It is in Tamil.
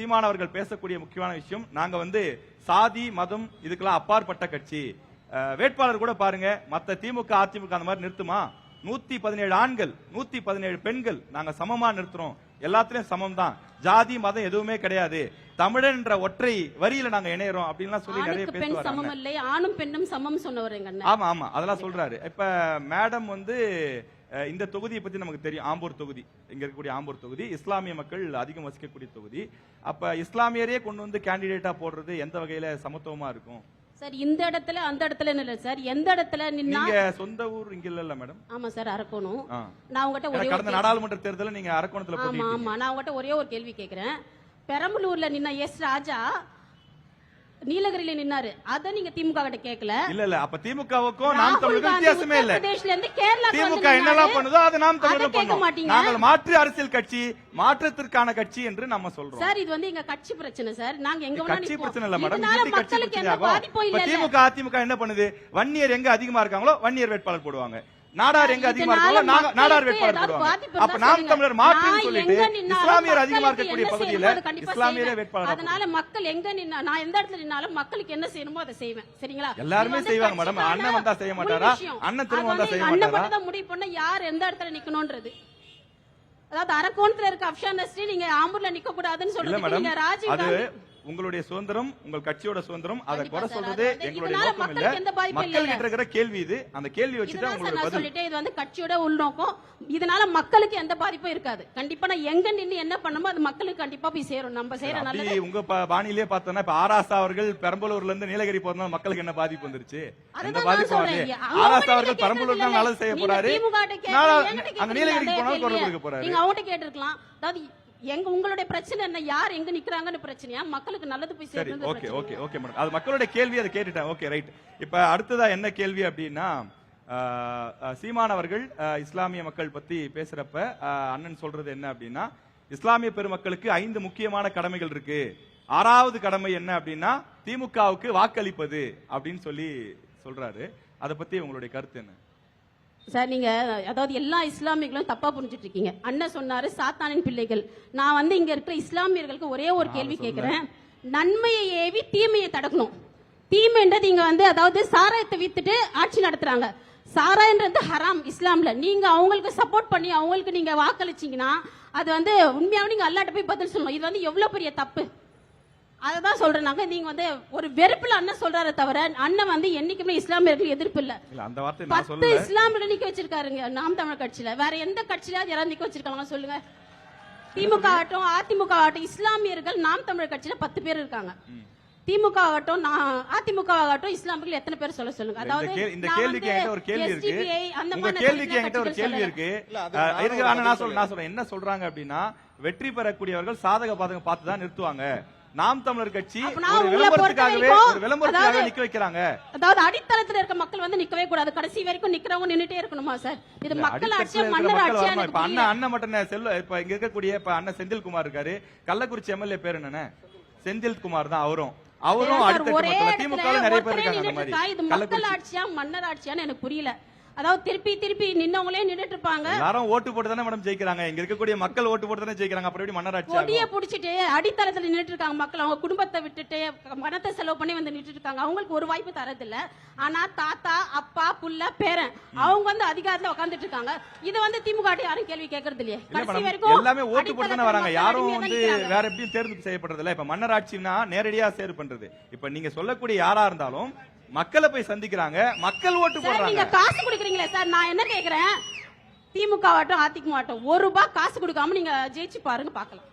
சீமானவர்கள் பேசக்கூடிய முக்கியமான விஷயம், நாங்க வந்து சாதி மதம் இதுக்கெல்லாம் அப்பாற்பட்ட கட்சி. வேட்பாளர் கூட பாருங்க, மத்த திமுக அதிமுக அந்த மாதிரி நிறுத்துமா? 117 ஆண்கள் 117 பெண்கள் நாங்க சமமா நிறுத்துறோம், எல்லாத்திலயும் சமம் தான், ஜாதி மதம் எதுவுமே கிடையாது, தமிழன் என்ற ஒற்றை வரியில நாங்க இணையறோம் அப்படின்னு சொல்லி நிறைய பேசுவாங்க. ஆணும் பெண்ணும் சமம் சொன்னவர். ஆமா ஆமா அதெல்லாம் சொல்றாரு. இப்ப மேடம் வந்து இந்த தொகுதியை பத்தி நமக்கு தெரியும், ஆம்பூர் தொகுதி, இங்க இருக்கக்கூடிய ஆம்பூர் தொகுதி இஸ்லாமிய மக்கள் அதிகம் வசிக்கக்கூடிய தொகுதி. அப்ப இஸ்லாமியரே கொண்டு வந்து கேண்டிடேட்டா போடுறது எந்த வகையில சமத்துவமா இருக்கும் சார்? இந்த இடத்துல அந்த இடத்துல இல்ல சார், எந்த இடத்துல நீங்க சொந்த ஊர் இங்க இல்ல மேடம்? ஆமா சார், அரக்கோணம். நான் உங்ககிட்ட ஒரே கடந்த நாடாளுமன்ற தேர்தலில் நீங்க அரக்கோணத்துல ஆமா ஆமா நான் உங்ககிட்ட ஒரே ஒரு கேள்வி கேக்குறேன். பெரம்பலூர்ல நின்ன எஸ் ராஜா நீலகிரியில நின்னாரு, அத நீங்க திமுக கிட்ட கேட்கல. இல்ல அப்ப திமுகவுக்கும் நாம் தமிழருக்கும் வித்தியாசமே இல்ல. பிரதேஷ்ல இருந்து கேரளா திமுக என்னெல்லாம் பண்ணுதோ அது நாம் தமிழர் பண்ணுவோம். நாங்கள் மாற்று அரசியல் கட்சி, மாற்றத்திற்கான கட்சி என்று நம்ம சொல்றோம் சார். இது வந்து எங்க கட்சி பிரச்சனை சார், நாங்க எங்க கட்சி பிரச்சனை இல்ல மேடம், மக்களுக்கு எந்த பாதிப்பும் இல்ல. திமுக அதிமுக என்ன பண்ணுது, வன்னியர் எங்க அதிகமா இருக்காங்களோ வன்னியர் வேட்பாளர் போடுவாங்க, நாடார் எங்க அதிகமா இருக்காங்களோ நாடார் வேட்பாளர் போடுவாங்க. அப்ப நாம் தமிழர் மாற்றுன்னு சொல்லிட்டு இஸ்லாமியர் அதிகமா இருக்கக்கூடிய பகுதியில இஸ்லாமியரே வேட்பாளர். அதனால மக்கள் எங்க நின்னா, நான் எந்த இடத்துல நின்னாலும் மக்களுக்கு என்ன செய்யணுமோ அதை செய்வேன். சரிங்களா? எல்லாருமே செய்வாங்க மேடம். அண்ணன் வந்தா செய்ய மாட்டாரா? அண்ணன் திரும்ப வந்தா செய்ய மாட்டாரா? அண்ணன் தான் முடிவு பண்ண யார் எந்த இடத்துல நிக்கணும்ன்றது. அதாவது அரக்கோணத்துல இருக்க அப்ஷான் நஸ்ரி நீங்க ஆம்பூர்ல நிக்க கூடாதுன்னு சொல்றீங்க. ராஜீவ் உங்களுடைய சுதந்திரம், உங்கள் கட்சியோட சுதந்திரம், அதை குறை சொல்றது எங்களுடைய நோக்கம் இல்ல. மக்கள் கிட்ட இருக்கிற கேள்வி இது, அந்த கேள்வி வச்சுதான் உங்களுக்கு பதில். சொல்லிட்டே இது வந்து கட்சியோட உள்நோக்கம். இதனால மக்களுக்கு எந்த பாதிப்பும் இருக்காது. கண்டிப்பா நான் எங்க நின்னு என்ன பண்ணணுமோ அது மக்களுக்கு கண்டிப்பா போய் சேரும். நம்ம செய்யற நல்லது. உங்க பாணியிலே பார்த்தோம்னா இப்ப ஆராசா அவர்கள் பெரம்பலூர்ல இருந்து நீலகிரி போறதுனால மக்களுக்கு என்ன பாதிப்பு வந்துருச்சு? எந்த பாதிப்பு வரல. ஆராசா அவர்கள் பெரம்பலூர்ல தான் நல்லது செய்ய போறாரு, அங்க நீலகிரிக்கு போனாலும் குரல் கொடுக்க போறாரு. நீங்க அவங்ககிட்ட கேட்டிருக்கலாம். அதாவது உங்களுடைய பிரச்சனை என்ன, யார் எங்க நிக்கறாங்கன்னு பிரச்சனையா, மக்களுக்கு நல்லது போய் சேரணும். ஓகே ஓகே ஓகே மேடம், அது மக்களுடைய கேள்வி, அதை கேட்டுட்டேன். Okay right. இப்ப அடுத்ததா என்ன கேள்வி அப்படின்னா, சீமான் அவர்கள் இஸ்லாமிய மக்கள் பத்தி பேசுறப்ப அண்ணன் சொல்றது என்ன அப்படின்னா, இஸ்லாமிய பெருமக்களுக்கு 5 முக்கியமான கடமைகள் இருக்கு, 6வது கடமை என்ன அப்படின்னா திமுகவுக்கு வாக்களிப்பது அப்படின்னு சொல்லி சொல்றாரு. அதை பத்தி உங்களுடைய கருத்து என்ன சார்? நீங்க அதாவது எல்லா இஸ்லாமியர்களும் தப்பா புரிஞ்சுட்டு இருக்கீங்க. அண்ணன் சொன்னாரு சாத்தானின் பிள்ளைகள். நான் வந்து இங்க இருக்கிற இஸ்லாமியர்களுக்கு ஒரே ஒரு கேள்வி கேட்கிறேன். நன்மையை ஏவி தீமையை தடுக்கணும். தீமைன்றது இங்க வந்து அதாவது சாராயத்தை வித்துட்டு ஆட்சி நடத்துறாங்க. சாராயன்றது ஹராம் இஸ்லாம்ல. நீங்க அவங்களுக்கு சப்போர்ட் பண்ணி அவங்களுக்கு நீங்க வாக்களிச்சீங்கன்னா அது வந்து உண்மையாவே நீங்க அல்லாட்ட போய் பதில் சொல்லணும். இது வந்து எவ்வளவு பெரிய தப்பு, அததான் சொல்றேன். நாங்க நீங்க வந்து ஒரு வெறுப்புல அண்ணன் சொல்றாரு தவிர அண்ணன் வந்து என்னைக்குமே இஸ்லாமியர்கள் எதிர்ப்பு இல்ல. 10 இஸ்லாமியர்கள் நிக்க வச்சிருக்காருங்க நாம் தமிழர் கட்சியில. வேற எந்த கட்சியில யாராவது நிக்க வச்சிருக்காங்க சொல்லுங்க? திமுக ஆகட்டும் அதிமுக ஆகட்டும் இஸ்லாமியர்கள் நாம் தமிழர் கட்சியில 10 பேர் இருக்காங்க. திமுக ஆகட்டும் அதிமுக ஆகட்டும் இஸ்லாமியர்கள் எத்தனை பேர் சொல்ல சொல்லுங்க? அதாவது இந்த கேள்விக்கு என்கிட்ட ஒரு கேள்வி இருக்கு. உங்க கேள்விக்கு என்கிட்ட ஒரு கேள்வி இருக்கு. நான் சொல்றேன் என்ன சொல்றாங்க அப்படின்னா, வெற்றி பெறக்கூடியவர்கள் சாதக பாதகம் பார்த்து தான் நிறுத்துவாங்க. நாம் தமிழர் கட்சி ஒரு விளம்பரத்துக்காக நிக்க வைக்கிறாங்க. அதாவது அடித்தளத்துல இருக்க மக்கள் வந்து நிக்கவே கூடாது, கடைசி வரைக்கும் நிக்கிறவங்க நின்னுட்டே இருக்கணுமா சார்? இது மக்கள் ஆட்சியா மன்னர் ஆட்சியா? இப்ப அண்ணன் மட்டும் இப்ப இங்க இருக்கக்கூடிய அண்ணன் செந்தில்குமார் இருக்காரு, கள்ளக்குறிச்சி எம்எல்ஏ பேர் என்னன்னு செந்தில்குமார் தான். அவரும் அடித்தளத்துல திமுக நிறைய பேர் இருக்காங்க. இது மக்கள் ஆட்சியா மன்னர் ஆட்சியான்னு எனக்கு புரியல. அதாவது திருப்பி நின்னவங்களே நின்னுட்டு இருப்பாங்க. எல்லாரும் ஓட்டு போட்டு தானே மேடம் ஜெயிக்கிறாங்க, இங்க இருக்கக்கூடிய மக்கள் ஓட்டு போட்டு தானே ஜெயிக்கிறாங்க. அப்புறம் எப்படி மன்னராட்சி? கொடியை புடிச்சிட்டு அடித்தளத்துல நின்னுட்டு இருக்காங்க மக்கள். அவங்க குடும்பத்தை விட்டுட்டு பணத்தை செலவு பண்ணி வந்து நின்னுட்டு இருக்காங்க. அவங்களுக்கு ஒரு வாய்ப்பு தரது இல்ல. ஆனா தாத்தா அப்பா புள்ள பேரன் அவங்க வந்து அதிகாரத்துல உட்கார்ந்துட்டு இருக்காங்க. இது வந்து திமுக யாரும் கேள்வி கேட்கறது இல்லையே. கடைசி வரைக்கும் எல்லாமே ஓட்டு போட்டு தானே வராங்க, யாரும் வந்து வேற எப்படியும் தேர்வு செய்யப்படுறது இல்ல. இப்ப மன்னராட்சினா நேரடியா தேர்வு பண்றது. இப்ப நீங்க சொல்லக்கூடிய யாரா இருந்தாலும் மக்களை போய் சந்திக்கிறாங்க, மக்கள் ஓட்டு போடுறாங்க. நீங்க காசு கொடுக்குறீங்களே சார், நான் என்ன கேக்குறேன், திமுக ஆகட்டும் அதிமுக ஆகட்டும் 1 ரூபாய் காசு கொடுக்காம நீங்க ஜெயிச்சு பாருங்க பாக்கலாம்.